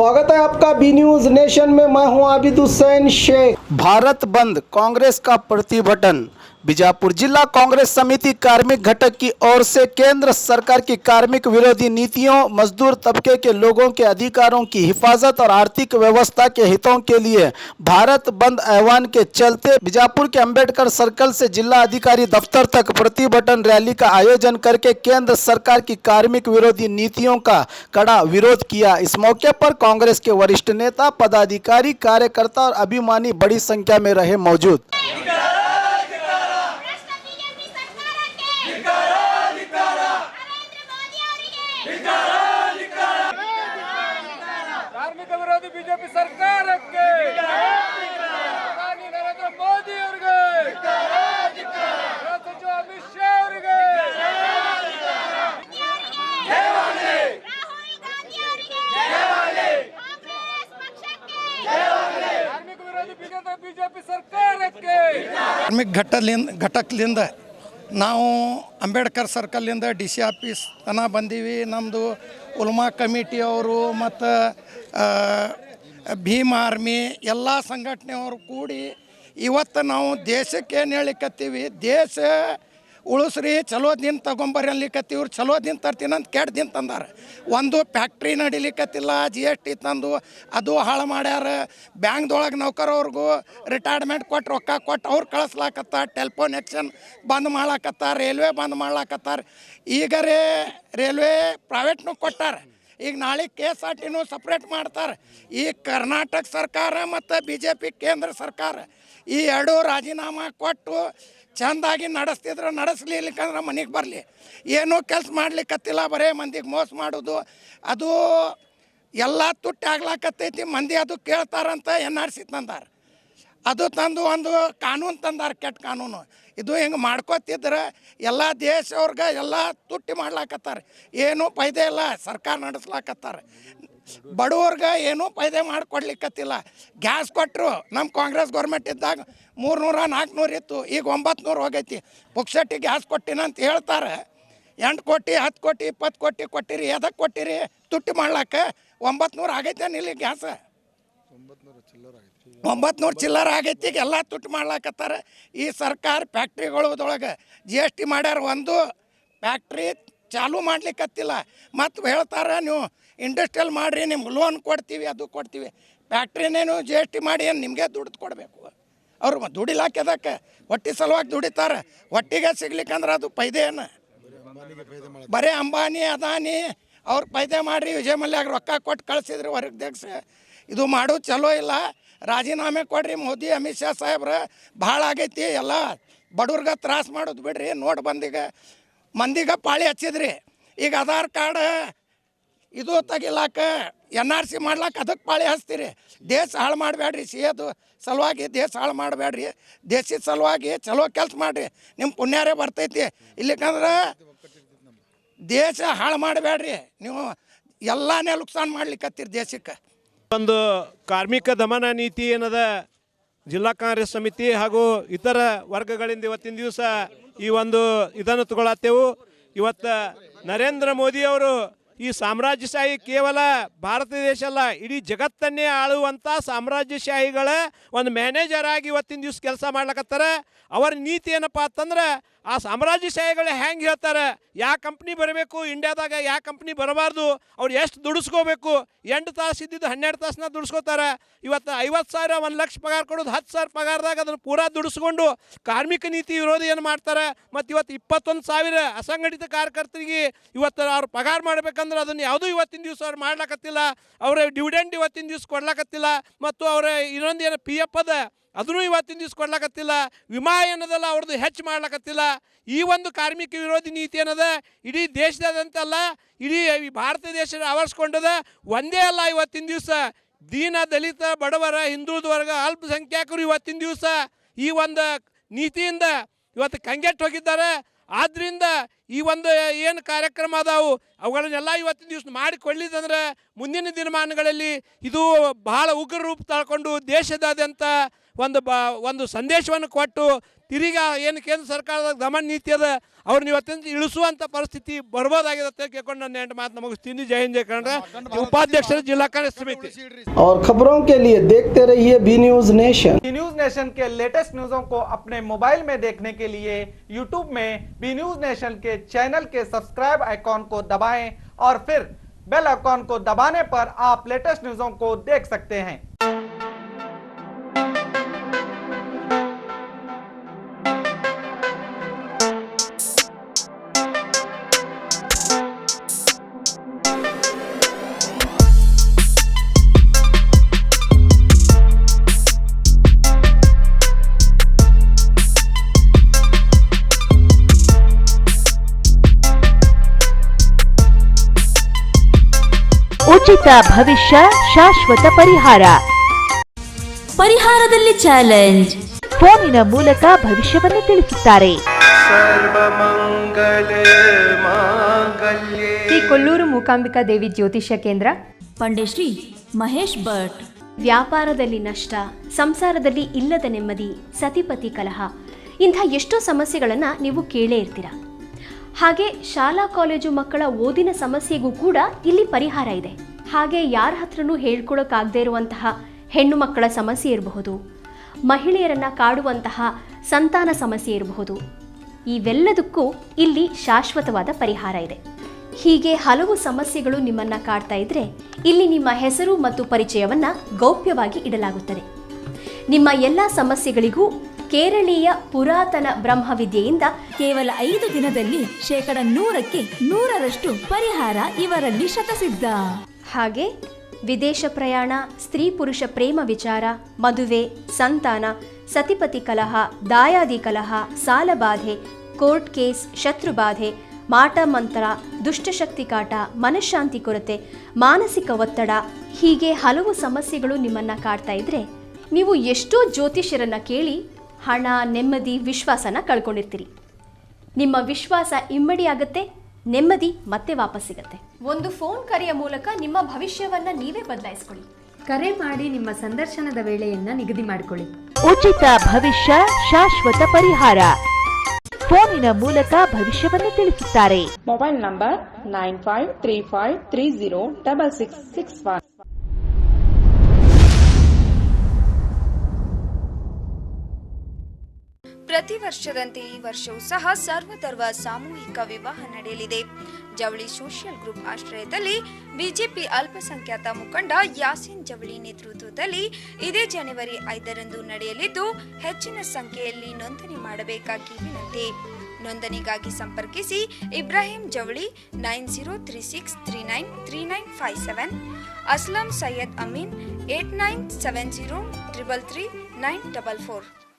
स्वागत है आपका बी न्यूज नेशन में। मैं हूं आबिद हुसैन शेख। भारत बंद कांग्रेस का प्रतिभटन। बीजापुर जिला कांग्रेस समिति कार्मिक घटक की ओर से केंद्र सरकार की कार्मिक विरोधी नीतियों, मजदूर तबके के लोगों के अधिकारों की हिफाजत और आर्थिक व्यवस्था के हितों के लिए भारत बंद आह्वान के चलते बीजापुर के अंबेडकर सर्कल से जिला अधिकारी दफ्तर तक प्रतिभटन रैली का आयोजन करके केंद्र सरकार की कार्मिक विरोधी नीतियों का कड़ा विरोध किया। इस मौके पर कांग्रेस के वरिष्ठ नेता, पदाधिकारी, कार्यकर्ता और अभिमानी बड़ी संख्या में रहे मौजूद। ಕಾರ್ಮಿಕ ವಿರೋಧಿ ಬಿಜೆಪಿ ಸರ್ಕಾರಕ್ಕೆ ಪ್ರಧಾನಿ ನರೇಂದ್ರ ಮೋದಿ ಅವರಿಗೆ, ಗೃಹ ಸಚಿವ ಅಮಿತ್ ಶಾ ಅವರಿಗೆ, ಕಾರ್ಮಿಕ ವಿರೋಧಿ ಬಿಜೆಪಿ ಸರ್ಕಾರಕ್ಕೆ ಕಾರ್ಮಿಕ ಘಟಕದಿಂದ ನಾವು ಅಂಬೇಡ್ಕರ್ ಸರ್ಕಲ್ಲಿಂದ ಡಿ ಸಿ ಆಫೀಸ್ ತನಕ ಬಂದೀವಿ. ನಮ್ಮದು ಉಲ್ಮಾ ಕಮಿಟಿ ಅವರು ಮತ್ತು ಭೀಮ್ ಆರ್ಮಿ ಎಲ್ಲ ಸಂಘಟನೆಯವರು ಕೂಡಿ ಇವತ್ತು ನಾವು ದೇಶಕ್ಕೆ ಏನು ಹೇಳಿಕತ್ತೀವಿ, ದೇಶ ಉಳಿಸ್ರಿ, ಚಲೋ ದಿನ ತಗೊಂಬರ್ರಿ ಅನ್ಲಿಕತ್ತೀವಿ. ಇವ್ರು ಚಲೋ ದಿನ ತರ್ತೀನಿ ಅಂತ ಕೆಟ್ಟ ದಿನ ತಂದಾರ. ಒಂದು ಫ್ಯಾಕ್ಟ್ರಿ ನಡಿಲಿಕ್ಕತ್ತಿಲ್ಲ, GST ತಂದು ಅದು ಹಾಳು ಮಾಡ್ಯಾರ. ಬ್ಯಾಂಕ್ದೊಳಗೆ ನೌಕರವ್ರಿಗೂ ರಿಟೈರ್ಮೆಂಟ್ ಕೊಟ್ಟು ರೊಕ್ಕ ಕೊಟ್ಟು ಅವ್ರು ಕಳಿಸ್ಲಾಕತ್ತಾರ. ಟೆಲಿಫೋನ್ ಎಕ್ಷನ್ ಬಂದ್ ಮಾಡ್ಲಾಕತ್ತಾರ, ರೈಲ್ವೆ ಬಂದ್ ಮಾಡ್ಲಾಕತ್ತಾರ. ಈಗ ರೈಲ್ವೆ ಪ್ರೈವೇಟ್ನೂ ಕೊಟ್ಟಾರ. ಈಗ ನಾಳೆ KSRTನೂ ಸಪ್ರೇಟ್ ಮಾಡ್ತಾರೆ. ಈ ಕರ್ನಾಟಕ ಸರ್ಕಾರ ಮತ್ತು BJP ಕೇಂದ್ರ ಸರ್ಕಾರ ಈ ಎರಡೂ ರಾಜೀನಾಮೆ ಕೊಟ್ಟು ಚೆಂದಾಗಿ ನಡೆಸ್ತಿದ್ರೆ ನಡೆಸಲಿಕ್ಕಂದ್ರೆ ಮನೆಗೆ ಬರಲಿ. ಏನೂ ಕೆಲಸ ಮಾಡ್ಲಿಕ್ಕತ್ತಿಲ್ಲ, ಬರೇ ಮಂದಿಗೆ ಮೋಸ ಮಾಡೋದು, ಅದು ಎಲ್ಲ ತುಟ್ಟಿ ಆಗ್ಲಾಕತ್ತೈತಿ. ಮಂದಿ ಅದು ಕೇಳ್ತಾರಂತ NRC ತಂದಾರ, ಅದು ತಂದು ಒಂದು ಕಾನೂನು ತಂದಾರ, ಕೆಟ್ಟ ಕಾನೂನು. ಇದು ಹಿಂಗೆ ಮಾಡ್ಕೋತಿದ್ರೆ ಎಲ್ಲ ದೇಶವ್ರಿಗೆ ಎಲ್ಲ ತುಟ್ಟಿ ಮಾಡ್ಲಾಕತ್ತಾರ. ಏನೂ ಫೈದೆ ಇಲ್ಲ, ಸರ್ಕಾರ ನಡೆಸ್ಲಾಕತ್ತಾರ. ಬಡವ್ರಿಗೆ ಏನೂ ಫೈದೆ ಮಾಡಿಕೊಡ್ಲಿಕ್ಕತ್ತಿಲ್ಲ. ಗ್ಯಾಸ್ ಕೊಟ್ಟರು, ನಮ್ಮ ಕಾಂಗ್ರೆಸ್ ಗೌರ್ಮೆಂಟ್ ಇದ್ದಾಗ 300-400 ಇತ್ತು, ಈಗ 900 ಹೋಗೈತಿ. ಪುಕ್ಸಟ್ಟಿ ಗ್ಯಾಸ್ ಕೊಟ್ಟಿನ ಅಂತ ಹೇಳ್ತಾರೆ. 8 ಕೋಟಿ 10 ಕೋಟಿ 20 ಕೋಟಿ ಕೊಟ್ಟಿರಿ, ಎದಕ್ಕೆ ಕೊಟ್ಟಿರಿ? ತುಟ್ಟಿ ಮಾಡ್ಲಾಕ. 900 ಆಗೈತೇನು ಇಲ್ಲಿ ಗ್ಯಾಸ್? 900 ಚಿಲ್ಲರ ಆಗೈತಿ. ಈಗ ಎಲ್ಲ ತುಟ್ಟಿ ಮಾಡ್ಲಾಕತ್ತಾರೆ. ಈ ಸರ್ಕಾರ ಫ್ಯಾಕ್ಟ್ರಿಗಳೊಳಗೆ GST ಮಾಡ್ಯಾರ, ಒಂದು ಫ್ಯಾಕ್ಟ್ರಿ ಚಾಲೂ ಮಾಡ್ಲಿಕ್ಕತ್ತಿಲ್ಲ. ಮತ್ತು ಹೇಳ್ತಾರೆ ನೀವು ಇಂಡಸ್ಟ್ರಿಯಲ್ ಮಾಡಿರಿ, ನಿಮ್ಗೆ ಲೋನ್ ಕೊಡ್ತೀವಿ, ಅದು ಕೊಡ್ತೀವಿ. ಫ್ಯಾಕ್ಟ್ರಿನೇನು GST ಮಾಡಿ ಏನು ನಿಮಗೆ ದುಡ್ಡು ಕೊಡಬೇಕು? ಅವ್ರು ದುಡಿಲಾಕೆದಕ್ಕೆ ಹೊಟ್ಟೆ ಸಲುವಾಗಿ ದುಡಿತಾರೆ. ಹೊಟ್ಟಿಗೆ ಸಿಗ್ಲಿಕ್ಕಂದ್ರೆ ಅದು ಫೈದೆ ಏನು? ಬರೀ ಅಂಬಾನಿ ಅದಾನಿ ಅವ್ರು ಫೈದೆ ಮಾಡಿರಿ. ವಿಜಯ್ ಮಲ್ಯಾಗ ರೊಕ್ಕ ಕೊಟ್ಟು ಕಳಿಸಿದ್ರಿ ಹೊರಗೆ ದೇಶ. ಇದು ಮಾಡೋದು ಚಲೋ ಇಲ್ಲ. ರಾಜೀನಾಮೆ ಕೊಡ್ರಿ ಮೋದಿ, ಅಮಿತ್ ಶಾ ಸಾಹೇಬ್ರ. ಭಾಳ ಆಗೈತಿ. ಎಲ್ಲ ಬಡವ್ರಿಗೆ ತ್ರಾಸ ಮಾಡೋದು ಬಿಡ್ರಿ. ನೋಡಿ ಬಂದಿಗೆ ಮಂದಿಗೆ ಪಾಳಿ ಹಚ್ಚಿದ್ರಿ. ಈಗ ಆಧಾರ್ ಕಾರ್ಡ್ ಇದು ತೆಗಿಲಾಕ, NRC ಮಾಡ್ಲಾಕ ಅದಕ್ಕೆ ಪಾಳಿ ಹಚ್ತೀರಿ. ದೇಶ ಹಾಳು ಮಾಡಬೇಡ್ರಿ. ಸಿಹದು ಸಲುವಾಗಿ ದೇಶ ಹಾಳು ಮಾಡಬೇಡ್ರಿ. ದೇಶದ ಸಲುವಾಗಿ ಚಲೋ ಕೆಲಸ ಮಾಡಿರಿ, ನಿಮ್ಮ ಪುಣ್ಯಾರೇ ಬರ್ತೈತಿ. ಇಲ್ಲಿಕಂದ್ರೆ ದೇಶ ಹಾಳು ಮಾಡಬೇಡ್ರಿ. ನೀವು ಎಲ್ಲನೇ ನುಕ್ಸಾನ್ ಮಾಡ್ಲಿಕ್ಕತ್ತೀರಿ ದೇಶಕ್ಕೆ. ಒಂದು ಕಾರ್ಮಿಕ ದಮನ ನೀತಿ ಏನದ ಜಿಲ್ಲಾ ಕಾಂಗ್ರೆಸ್ ಸಮಿತಿ ಹಾಗೂ ಇತರ ವರ್ಗಗಳಿಂದ ಇವತ್ತಿನ ದಿವಸ ಈ ಒಂದು ಇದನ್ನು ತಗೊಳ್ಳತ್ತೇವು. ಇವತ್ತು ನರೇಂದ್ರ ಮೋದಿಯವರು ಈ ಸಾಮ್ರಾಜ್ಯಶಾಹಿ ಕೇವಲ ಭಾರತ ದೇಶ ಅಲ್ಲ, ಇಡೀ ಜಗತ್ತನ್ನೇ ಆಳುವಂಥ ಸಾಮ್ರಾಜ್ಯಶಾಹಿಗಳ ಒಂದು ಮ್ಯಾನೇಜರ್ ಆಗಿ ಇವತ್ತಿನ ದಿವಸ ಕೆಲಸ ಮಾಡ್ಲಕತ್ತಾರ. ಅವರ ನೀತಿ ಏನಪ್ಪ ಅಂತಂದ್ರೆ, ಆ ಸಾಮ್ರಾಜ್ಯಶಾಹಿಗಳು ಹೆಂಗೆ ಹೇಳ್ತಾರೆ, ಯಾವ ಕಂಪ್ನಿ ಬರಬೇಕು ಇಂಡಿಯಾದಾಗ, ಯಾವ ಕಂಪ್ನಿ ಬರಬಾರ್ದು, ಅವ್ರು ಎಷ್ಟು ದುಡಿಸ್ಕೋಬೇಕು. 8 ತಾಸು ಇದ್ದಿದ್ದು 12 ತಾಸನ್ನ ದುಡಿಸ್ಕೋತಾರೆ. ಇವತ್ತು 50,000 1 ಲಕ್ಷ ಪಗಾರ ಕೊಡೋದು 10,000 ಪಗಾರದಾಗ ಅದನ್ನು ಪೂರಾ ದುಡಿಸ್ಕೊಂಡು ಕಾರ್ಮಿಕ ನೀತಿ ವಿರೋಧಿ ಏನು ಮಾಡ್ತಾರೆ. ಮತ್ತು ಇವತ್ತು 21,000 ಅಸಂಘಟಿತ ಕಾರ್ಯಕರ್ತರಿಗೆ ಇವತ್ತು ಅವ್ರು ಪಗಾರ ಮಾಡ್ಬೇಕಂದ್ರೆ ಅದನ್ನು ಯಾವುದೂ ಇವತ್ತಿನ ದಿವಸ ಅವ್ರು ಮಾಡ್ಲಾಕತ್ತಿಲ್ಲ. ಅವರ ಡಿವಿಡೆಂಡ್ ಇವತ್ತಿನ ದಿವಸ ಕೊಡ್ಲಾಕತ್ತಿಲ್ಲ. ಮತ್ತು ಅವರ ಇನ್ನೊಂದು ಏನು PF ಅದ ಅದನ್ನು ಇವತ್ತಿನ ದಿವಸ ಕೊಡ್ಲಾಕತ್ತಿಲ್ಲ. ವಿಮಾ ಏನದಲ್ಲ ಅವ್ರದ್ದು ಹೆಚ್ಚು ಮಾಡ್ಲಾಕತ್ತಿಲ್ಲ. ಈ ಒಂದು ಕಾರ್ಮಿಕ ವಿರೋಧಿ ನೀತಿ ಏನದ ಇಡೀ ದೇಶದಾದಂತಲ್ಲ, ಇಡೀ ಭಾರತ ದೇಶ ಆವರಿಸ್ಕೊಂಡದ. ಒಂದೇ ಅಲ್ಲ, ಇವತ್ತಿನ ದಿವಸ ದೀನ ದಲಿತ ಬಡವರ ಹಿಂದುಳಿದ ವರ್ಗ ಅಲ್ಪಸಂಖ್ಯಾತರು ಇವತ್ತಿನ ದಿವಸ ಈ ಒಂದು ನೀತಿಯಿಂದ ಇವತ್ತು ಕಂಗೆಟ್ಟು ಹೋಗಿದ್ದಾರೆ. ಆದ್ದರಿಂದ ಈ ಒಂದು ಏನು ಕಾರ್ಯಕ್ರಮ ಅದಾವು ಅವುಗಳನ್ನೆಲ್ಲ ಇವತ್ತಿನ ದಿವಸ ಮಾಡಿಕೊಳ್ಳಿದಂದ್ರೆ ಮುಂದಿನ ದಿನಮಾನಗಳಲ್ಲಿ ಇದು ಬಹಳ ಉಗ್ರ ರೂಪ ತಾಳ್ಕೊಂಡು ದೇಶದಾದ್ಯಂತ ಒಂದು ಸಂದೇಶವನ್ನು ಕೊಟ್ಟು ತಿರುಗಿ ಏನು ಕೇಂದ್ರ ಸರ್ಕಾರದ ದಮನ ನೀತಿ ಅದ ಅವ್ರನ್ನ ಇವತ್ತಿನ ಇಳಿಸುವಂಥ ಪರಿಸ್ಥಿತಿ ಬರ್ಬೋದಾಗಿದೆ ಅಂತ ಕೇಳ್ಕೊಂಡು ನನ್ನ 8 ಮಾತು ಮುಗಿಸ್ತೀನಿ. ಜೈ ಹಿಂದ್ ಜೈ ಕನ್ನಡ. ಉಪಾಧ್ಯಕ್ಷರು ಜಿಲ್ಲಾ ಕಾಂಗ್ರೆಸ್ ಸಮಿತಿ. और खबरों के लिए देखते रहिए B News Nation. B News Nation के लेटेस्ट न्यूज़ों को अपने मोबाइल में देखने के लिए यूट्यूब में बी न्यूज नेशन के चैनल के सब्सक्राइब आइकॉन को दबाएं और फिर बेल आइकॉन को दबाने पर आप लेटेस्ट न्यूज़ों को देख सकते हैं। ಉಚಿತ ಭವಿಷ್ಯ, ಶಾಶ್ವತ ಪರಿಹಾರ. ಪರಿಹಾರದಲ್ಲಿ ಚಾಲೆಂಜ್. ಫೋನಿನ ಮೂಲಕ ಭವಿಷ್ಯವನ್ನು ತಿಳಿಸುತ್ತಾರೆ. ಶ್ರೀ ಕೊಲ್ಲೂರು ಮೂಕಾಂಬಿಕಾ ದೇವಿ ಜ್ಯೋತಿಷ್ಯ ಕೇಂದ್ರ, ಪಂಡಿತ್ ಮಹೇಶ್ ಭಟ್. ವ್ಯಾಪಾರದಲ್ಲಿ ನಷ್ಟ, ಸಂಸಾರದಲ್ಲಿ ಇಲ್ಲದ ನೆಮ್ಮದಿ, ಸತಿಪತಿ ಕಲಹ, ಇಂಥ ಎಷ್ಟೋ ಸಮಸ್ಯೆಗಳನ್ನು ನೀವು ಕೇಳೇ ಇರ್ತೀರ. ಹಾಗೆ ಶಾಲಾ ಕಾಲೇಜು ಮಕ್ಕಳ ಓದಿನ ಸಮಸ್ಯೆಗೂ ಕೂಡ ಇಲ್ಲಿ ಪರಿಹಾರ ಇದೆ. ಹಾಗೆ ಯಾರ ಹತ್ರನೂ ಹೇಳ್ಕೊಳಕ್ಕಾಗದೇ ಇರುವಂತಹ ಹೆಣ್ಣು ಮಕ್ಕಳ ಸಮಸ್ಯೆ ಇರಬಹುದು, ಮಹಿಳೆಯರನ್ನು ಕಾಡುವಂತಹ ಸಂತಾನ ಸಮಸ್ಯೆ ಇರಬಹುದು. ಇವೆಲ್ಲದಕ್ಕೂ ಇಲ್ಲಿ ಶಾಶ್ವತವಾದ ಪರಿಹಾರ ಇದೆ. ಹೀಗೆ ಹಲವು ಸಮಸ್ಯೆಗಳು ನಿಮ್ಮನ್ನು ಕಾಡ್ತಾ ಇದ್ರೆ ಇಲ್ಲಿ ನಿಮ್ಮ ಹೆಸರು ಮತ್ತು ಪರಿಚಯವನ್ನು ಗೌಪ್ಯವಾಗಿ ಇಡಲಾಗುತ್ತದೆ. ನಿಮ್ಮ ಎಲ್ಲ ಸಮಸ್ಯೆಗಳಿಗೂ ಕೇರಳೀಯ ಪುರಾತನ ಬ್ರಹ್ಮವಿದ್ಯೆಯಿಂದ ಕೇವಲ 5 ದಿನದಲ್ಲಿ 100% ಪರಿಹಾರ ಇವರಲ್ಲಿ ಶತಸಿದ್ಧ. ಹಾಗೆ ವಿದೇಶ ಪ್ರಯಾಣ, ಸ್ತ್ರೀ ಪುರುಷ ಪ್ರೇಮ ವಿಚಾರ, ಮದುವೆ, ಸಂತಾನ, ಸತಿಪತಿ ಕಲಹ, ದಾಯಾದಿ ಕಲಹ, ಸಾಲಬಾಧೆ, ಕೋರ್ಟ್ ಕೇಸ್, ಶತ್ರುಬಾಧೆ, ಮಾಟ ಮಂತ್ರ, ದುಷ್ಟಶಕ್ತಿ ಕಾಟ, ಮನಃಶಾಂತಿ ಕೊರತೆ, ಮಾನಸಿಕ ಒತ್ತಡ, ಹೀಗೆ ಹಲವು ಸಮಸ್ಯೆಗಳು ನಿಮ್ಮನ್ನು ಕಾಡ್ತಾ ಇದ್ರೆ ನೀವು ಎಷ್ಟೋ ಜ್ಯೋತಿಷ್ಯರನ್ನು ಕೇಳಿ ಹಣ, ನೆಮ್ಮದಿ, ವಿಶ್ವಾಸನ ಕಳ್ಕೊಂಡಿರ್ತೀರಿ. ನಿಮ್ಮ ವಿಶ್ವಾಸ ಇಮ್ಮಡಿಯಾಗತ್ತೆ, ನೆಮ್ಮದಿ ಮತ್ತೆ ವಾಪಸ್ ಸಿಗತ್ತೆ. ಒಂದು ಫೋನ್ ಕರೆಯ ಮೂಲಕ ನಿಮ್ಮ ಭವಿಷ್ಯವನ್ನ ನೀವೇ ಬದಲಾಯಿಸಿಕೊಳ್ಳಿ. ಕರೆ ಮಾಡಿ ನಿಮ್ಮ ಸಂದರ್ಶನದ ವೇಳೆಯನ್ನ ನಿಗದಿ ಮಾಡಿಕೊಳ್ಳಿ. ಉಚಿತ ಭವಿಷ್ಯ, ಶಾಶ್ವತ ಪರಿಹಾರ. ಫೋನಿನ ಮೂಲಕ ಭವಿಷ್ಯವನ್ನು ತಿಳಿಸುತ್ತಾರೆ. Mobile number 9535306661. ಪ್ರತಿ ವರ್ಷದಂತೆ ಈ ವರ್ಷವೂ ಸಹ ಸರ್ವಧರ್ಮ ಸಾಮೂಹಿಕ ವಿವಾಹ ನಡೆಯಲಿದೆ. ಜವಳಿ ಸೋಷಿಯಲ್ ಗ್ರೂಪ್ ಆಶ್ರಯದಲ್ಲಿ ಬಿಜೆಪಿ ಅಲ್ಪಸಂಖ್ಯಾತ ಮುಖಂಡ ಯಾಸಿನ್ ಜವಳಿ ನೇತೃತ್ವದಲ್ಲಿ ಇದೇ ಜನವರಿ 5ರಂದು ನಡೆಯಲಿದ್ದು ಹೆಚ್ಚಿನ ಸಂಖ್ಯೆಯಲ್ಲಿ ನೋಂದಣಿ ಮಾಡಬೇಕಾಗಿ ವಿನಂತಿ. ನೋಂದಣಿಗಾಗಿ ಸಂಪರ್ಕಿಸಿ ಇಬ್ರಾಹಿಂ ಜವಳಿ 9036393957, ಅಸ್ಲಂ ಸೈಯದ್ ಅಮೀನ್ 8970333944.